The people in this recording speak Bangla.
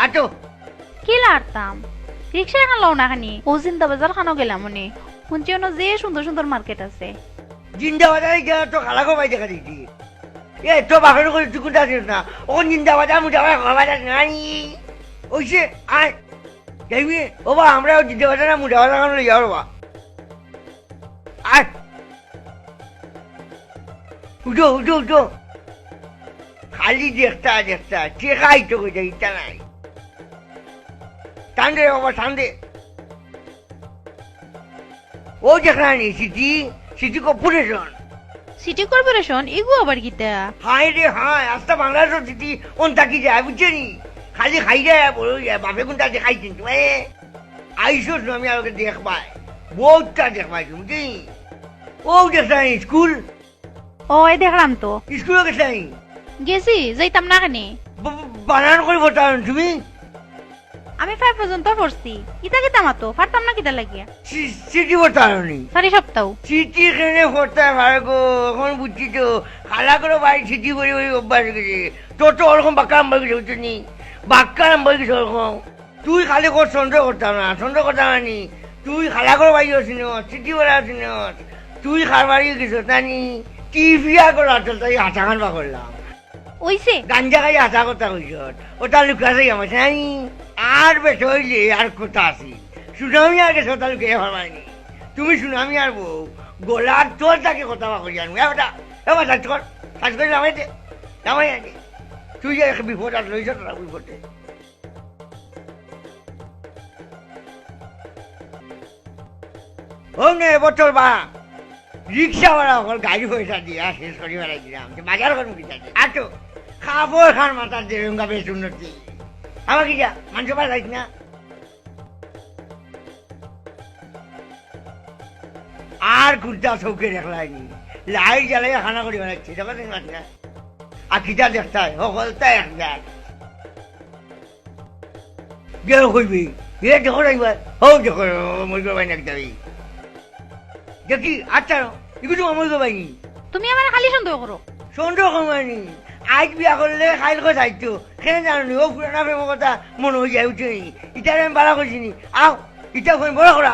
আটো কি লাড়তাম রিক্সা এখন লও না খানি ও জিন্দা বাজার খানো গেলাম মনে শুনছি অন্য যে সুন্দর সুন্দর মার্কেট আছে জিন্দা বাজারে গিয়ে তো খালাকো পাই দেখা দিচ্ছি এ তো বাপের করে চুকুটা দিস না ও জিন্দা বাজার মুজা বাজার নাই ওইসে আয় যাইবি ও বা আমরা জিন্দা বাজার না মুজা বাজার খানো যাবো বা আয় উঠো উঠো উঠো খালি দেখতা দেখতা টেকাই তো কইটা ইটা নাই টান্দে বাবা টান্দে ও যেখানে city city corporation city corporation এগু আবার গীতা হায় রে হায় আস্তা বাংলাদেশ সিটি কোন তাকি যায় বুঝছেনি খালি খাই যায় বড় বাপে কোনটা দেখাই কিন্তু আইসো আমি আর দেখবাই বহুতটা দেখবাই বুঝছি ও দেখছেন স্কুল ও এই দেখলাম তো স্কুলও গেছেন গেছি যাইতাম না খানি বানান করে বলতাম তুমি আমি 5 পর্যন্ত পড়ছি ইতা কিতা মাতো পারতাম না কিতা লাগিয়া সিটি বলতানি 4 সপ্তাহ সিটি খেলে পড়তে পারে গো এখন বুঝছি তো খালা করে বাড়ি সিটি বলে ওই অভ্যাস গেছে তোর তো ওরকম বাক্কা নাম্বার গেছে বুঝছি বাক্কা নাম্বার গেছে ওরকম তুই খালি কর সন্দেহ করতাম না সন্দেহ করতাম না তুই খালা করে বাড়ি আসিনি সিটি বলে আসিনি তুই খার বাড়ি গেছ তানি টিভিয়া করে আসল তাই হাঁটা খানবা করলাম ওইছে গাঞ্জা খাই হাঁটা কথা কইস ওটা লুকাছে আমার তাই আর বেশ হইলে আর কোথা আসি সুনামি আর গেছে ওটা লুকিয়ে ভাবাইনি তুমি সুনামি আর বউ গোলার তোর তাকে কথা করি জানবো ওটা এবার সাজ কর সাজ করে নামাইতে নামাই আগে তুই যে এক বিপদ আর লইছ তোরা বিপদে ও নে বছর বা রিক্সা ভাড়া হল গাড়ি পয়সা দিয়া শেষ করি বেড়াই দিলাম বাজার করুন কি চাইছে আটো খাবো খান মাথার দেরঙ্গা বেশ উন্নতি আমার কি যা মাংস পাওয়া যাইছ না আর কুর্তা চৌকে দেখলাইনি লাইট জ্বালাই খানা করি বেড়াচ্ছি দেখো দেখলাম না আর খিটা দেখতাই সকলটা এক দেখ গেল কইবি এ দেখো একবার হো দেখো মই করবাই না দেখি দেখি আচ্ছা এগুলো মই করবাইনি তুমি আমার খালি সন্দেহ করো সন্দেহ কমায়নি আজ বিয়া করলে খাইল কথা চাইতো কেন জানি ও পুরানা প্রেমের কথা মনে হয়ে যায় উঠে ইটারে আমি বাড়া করছিনি আও ইটা বড় করা